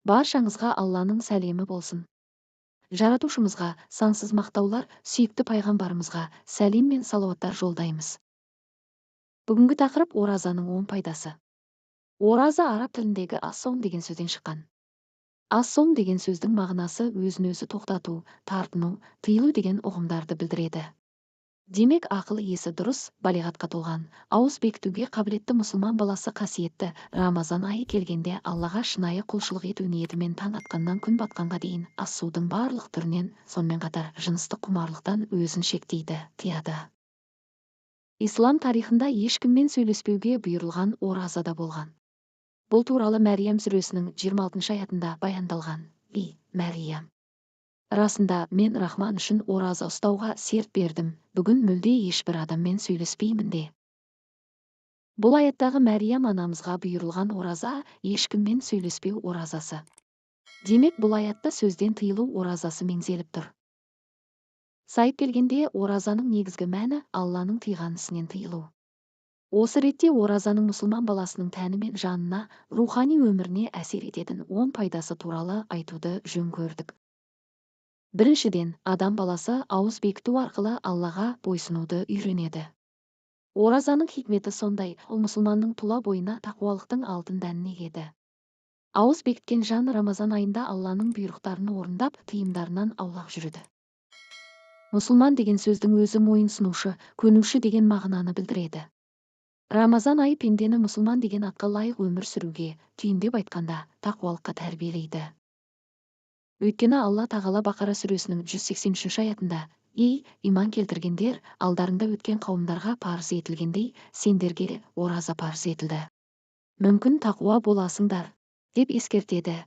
Баршаңызға Алланың сәлемі болсын. Жаратушымызға сансыз мақтаулар, сүйікті пайғамбарымызға сәлем мен салауаттар жолдаймыз. Бүгінгі тақырып оразаның 10 пайдасы. Ораза араб тіліндегі ас-сом деген сөзден шыққан. Ас-сом деген сөздің мағынасы өзін-өзі тоқтату, тартыну, тыйылу деген ұғымдарды білдіреді. Демек, ақылы есі дұрыс, балиғатқа толған, ауыз бекітуге қабілетті мұсылман баласы қасиетті Рамазан айы келгенде Аллаға шынайы құлшылық ету ниетімен таң атқаннан күн батқанға дейін ас-судың барлық түрінен, сонымен қатар жыныстық құмарлықтан өзін шектейді, тыяды. Ислам тарихында ешкіммен сөйлеспеуге бұйырылған ораза да болған. Бұл туралы Мәриям сүресінің 26 аятында баяндалған. Мәриям: расында мен Рахман үшін ораза ұстауға серт бердім, бүгін мүлде ешбір адаммен сөйлеспеймін де. Бұл аяттағы Мәриям анамызға бұйырылған ораза ешкіммен сөйлеспеу оразасы. Демек, бұл аятта сөзден тыйылу оразасы меңзеліп тұр. Сайып келгенде, оразаның негізгі мәні Алланың тыйған ісінен тыйылу. Осы ретте оразаның мұсылман баласының тәні мен жанына, рухани өміріне әсер ететін 10 пайдасы туралы айтуды жөн көрдік. Біріншіден, адам баласы ауыз бекіту арқылы Аллаға бойсынуды үйренеді. Оразаның хикметі сондай, ол мұсылманның тұла бойына тақуалықтың алтын дәнін егеді. Ауыз бекіткен жан Рамазан айында Алланың бұйрықтарын орындап, тыйымдарынан аулақ жүреді. Мұсылман деген сөздің өзі мойынсынушы, көнуші деген мағынаны білдіреді. Рамазан айы пендені мұсылман деген атқа лайық өмір сүруге, түйіндеп айтқанда, тақуалыққа тәрбиелейді. Өйткені Алла тағала Бақара сүресінің 183 аятында: ей, иман келтіргендер, алдарында өткен қауымдарға парыз етілгендей, сендерге ораза парыз етілді. Мүмкін тақуа боласыңдар, деп ескертеді.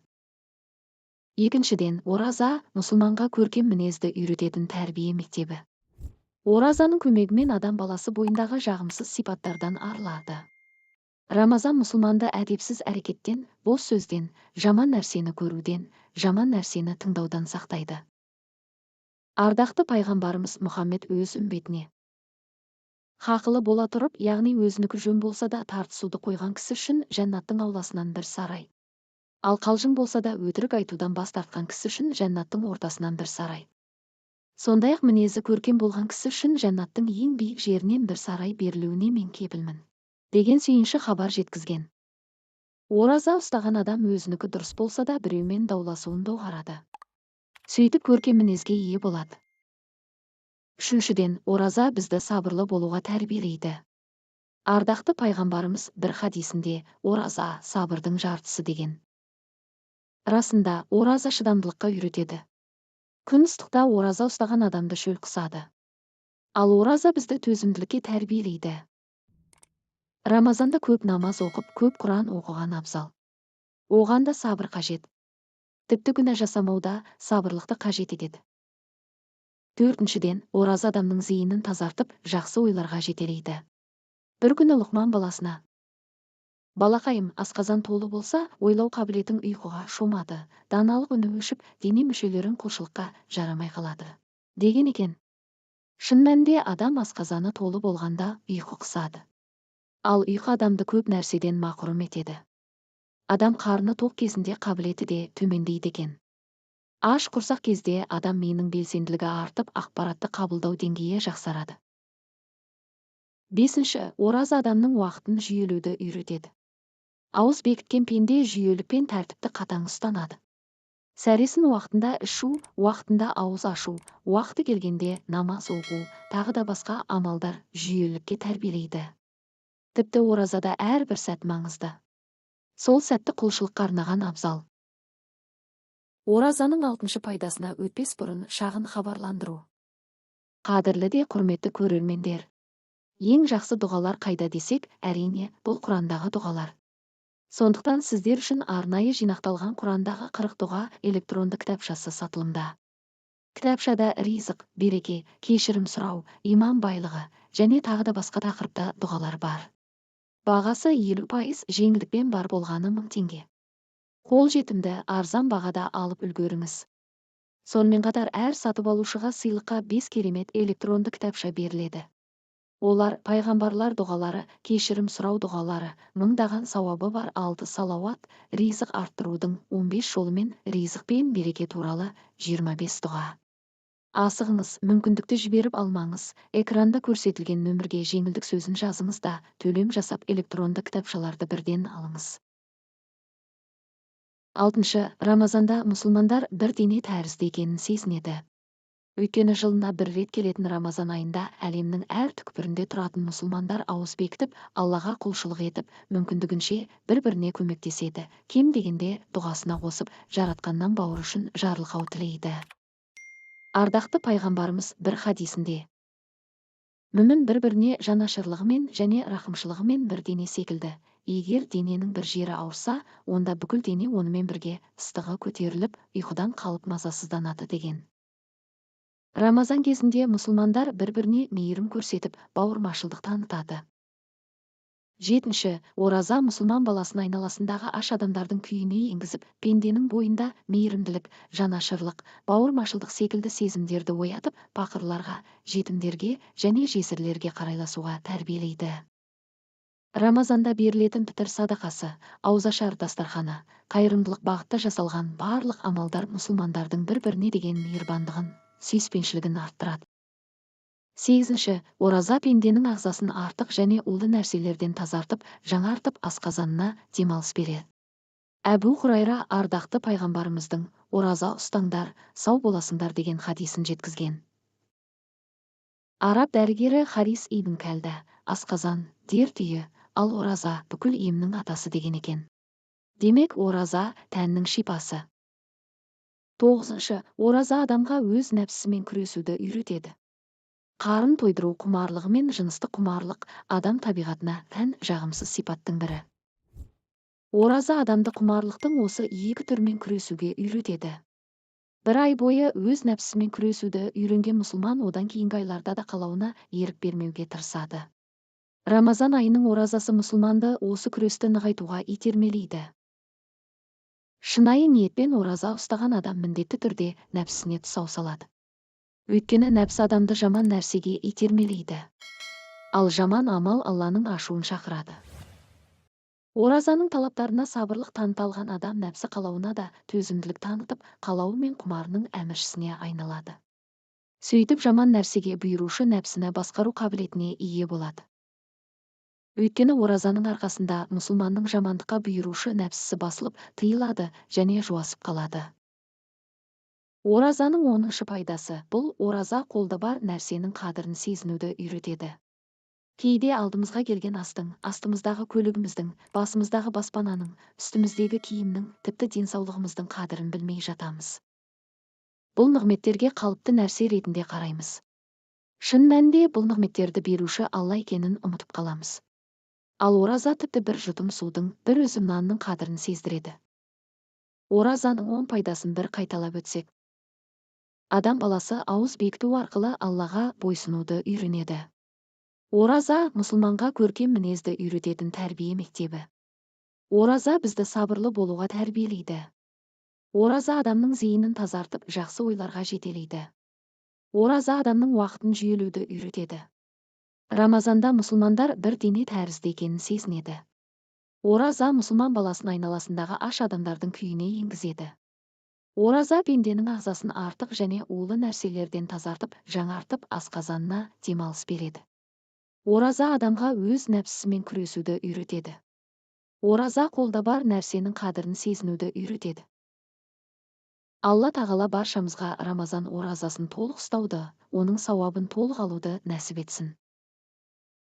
Екіншіден, ораза мұсылманға көркем мінезді үйрететін тәрбие мектебі. Оразаның көмегімен адам баласы бойындағы жағымсыз сипаттардан арылады. Рамазан мұсылманды әдепсіз әрекеттен, бос сөзден, жаман нәрсені көруден, жаман нәрсені тыңдаудан сақтайды. Ардақты пайғамбарымыз Мұхаммед өз үмбетіне: хақылы бола тұрып, яғни өзінікі жөн болса да тартысуды қойған кісі үшін жәннаттың ауласынан бір сарай. Ал қалжың болса да өтірік айтудан бас тартқан кісі үшін жәннаттың ортасынан бір сарай. Сондай-ақ мінезі көркем болған кісі үшін жәннаттың ең биік жерінен бір сарай берілуіне мен кепілмін, деген сүйінші хабар жеткізген. Ораза ұстаған адам өзінікі дұрыс болса да біреумен дауласуын доғарады. Сөйтіп көркем мінезге ие болады. Үшіншіден, ораза бізді сабырлы болуға тәрбиелейді. Ардақты пайғамбарымыз бір хадисінде ораза сабырдың жартысы деген. Расында, ораза шыдамдылыққа үйретеді. Күн ыстықта ораза ұстаған адамды шөл қысады. Ал ораза бізді төзімділікке тәрбиелейді. Рамазанда көп намаз оқып, көп Құран оқыған абзал. Оған да сабыр қажет. Тіпті күнә жасамауда сабырлықты қажет етеді. Төртіншіден, ораза адамның зейінін тазартып, жақсы ойларға жетелейді. Бір күні Лұқман баласына: балақайым, асқазан толы болса, ойлау қабілетің ұйқыға шомады, даналық үні өшіп, дене мүшелерің құлшылыққа жарамай қалады, деген екен. Шын мәнінде адам асқазаны толы болғанда ұйқы қысады. Ал ұйқы адамды көп нәрседен мақұрым етеді. Адам қарны тоқ кезінде қабілеті де төмендейді екен. Аш құрсақ кезде адам миының белсенділігі артып, ақпаратты қабылдау деңгейі жақсарады. Бесінші, ораза адамның уақытын жүйелеуді үйретеді. Ауыз бекіткен пенде жүйелік пен тәртіпті қатаң ұстанады. Сәресін уақытында ішу, уақытында ауыз ашу, уақыты келгенде намаз оқу, тағы да басқа амалдар жүйелікке тәрбиелейді. Тіпті оразада әрбір сәт маңызды. Сол сәтті құлшылыққа арнаған абзал. Оразаның 6-шы пайдасына өтпес бұрын шағын хабарландыру. Қадірлі де құрметті көрермендер, ең жақсы дұғалар қайда десек, әрине, бұл Құрандағы дұғалар. Сондықтан сіздер үшін арнайы жинақталған Құрандағы 40 дұға электронды кітапшасы сатылымда. Кітапшада ризық, береке, кешірім сұрау, иман байлығы және тағы да басқа тақырыпта дұғалар бар. Бағасы 50% жеңілдікпен бар болғаны 1000 теңге. Қол жетімді, арзан бағада алып үлгеріңіз. Сонымен қатар әр сатып алушыға сыйлыққа 5 керемет электронды кітапша беріледі. Олар пайғамбарлар дұғалары, кешірім сұрау дұғалары, мыңдаған сауабы бар 6 салауат, ризық арттырудың 15 жолы мен ризық пен береке туралы 25 дұға. Асығыңыз, мүмкіндікті жіберіп алмаңыз, экранда көрсетілген нөмірге жеңілдік сөзін жазыңыз да, төлем жасап электронды кітапшаларды бірден алыңыз. 6. Рамазанда мұсылмандар бір дене тәрізді екенін сезінеді. Өйткені жылына бір рет келетін Рамазан айында әлемнің әр түкпірінде тұратын мұсылмандар ауыз бекітіп, Аллаға құлшылық етіп, мүмкіндігінше бір-біріне көмектеседі, кем дегенде дұғасына қосып, жаратқаннан бауыр үшін жарылқау тілейді. Ардақты пайғамбарымыз бір хадисінде: мүмін бір-біріне жанашырлығымен және рақымшылығымен бір дене секілді. Егер дененің бір жері ауырса, онда бүкіл дене онымен бірге ыстығы көтеріліп, ұйқыдан қалып мазасызданады деген. Рамазан кезінде мұсылмандар бір-біріне мейірім көрсетіп, бауырмашылдық танытады. 7. Ораза мұсылман баласын айналасындағы аш адамдардың күйіне енгізіп, пенденің бойында мейірімділік, жанашырлық, бауырмашылдық секілді сезімдерді оятып, пақырларға, жетімдерге және жесірлерге қарайласуға тәрбиелейді. Рамазанда берілетін пітір садақасы, ауызашар дастарханы, қайырымдылық бағытта жасалған барлық амалдар мұсылмандардың бір-біріне деген мейірбандығын, сүйіспеншілігін арттырады. 8. Ораза пенденің ағзасын артық және улы нәрселерден тазартып, жаңартып асқазанына демалыс береді. Әбу Хурайра ардақты пайғамбарымыздың «Ораза ұстаңдар, сау боласыңдар» деген хадисін жеткізген. Араб дәрігері Харис ибн Кәлді асқазан дерт үйі, ал ораза бүкіл емнің атасы деген екен. Демек, ораза тәннің шипасы. 9. Ораза адамға өз нәпсісімен күресуді үйретеді. Қарын тойдыру құмарлығы мен жыныстық құмарлық адам табиғатына тән жағымсыз сипаттың бірі. Ораза адамды құмарлықтың осы екі түрмен күресуге үйретеді. Бір ай бойы өз нәпсісімен күресуді үйренген мұсылман одан кейінгі айларда да қалауына ерік бермеуге тырысады. Рамазан айының оразасы мұсылманды осы күресті нығайтуға итермелейді. Шынайы ниетпен ораза ұстаған адам міндетті түрде нәпсісіне тұсау салады. Өйткені нәпсі адамды жаман нәрсеге итермелейді. Ал жаман амал Алланың ашуын шақырады. Оразаның талаптарына сабырлық таныта алған адам нәпсі қалауына да төзімділік танытып, қалауы мен құмарының әміршісіне айналады. Сөйтіп жаман нәрсеге бұйырушы нәпсіні басқару қабілетіне ие болады. Өйткені оразаның арқасында мұсылманның жамандыққа бұйырушы нәпсісі басылып, тыйылады және жуасып қалады. Оразаның 10-шы пайдасы – бұл ораза қолда бар нәрсенің қадірін сезінуді үйретеді. Кейде алдымызға келген астың, астымыздағы көлігіміздің, басымыздағы баспананың, үстіміздегі киімнің, тіпті денсаулығымыздың қадірін білмей жатамыз. Бұл нығметтерге қалыпты нәрсе ретінде қараймыз. Шын мәнінде бұл нығметтерді беруші Алла екенін ұмытып қаламыз. Ал ораза тіпті бір жұтым судың, бір үзім нанның қадірін сездіреді. Оразаның 10 пайдасын бір қайталап өтсек. Адам баласы ауыз бекіту арқылы Аллаға бойсынуды үйренеді. Ораза мұсылманға көркем мінезді үйрететін тәрбие мектебі. Ораза бізді сабырлы болуға тәрбиелейді. Ораза адамның зейінін тазартып, жақсы ойларға жетелейді. Ораза адамның уақытын жүйелеуді үйретеді. Рамазанда мұсылмандар бір дене тәрізді екенін сезінеді. Ораза мұсылман баласын айналасындағы аш адамдардың күйіне енгізеді. Ораза пенденің ағзасын артық және улы нәрселерден тазартып, жаңартып асқазанына демалыс береді. Ораза адамға өз нәпсісімен күресуді үйретеді. Ораза қолда бар нәрсенің қадірін сезінуді үйретеді. Алла тағала баршамызға Рамазан оразасын толық ұстауды, оның сауабын толық алуды нәсіп етсін.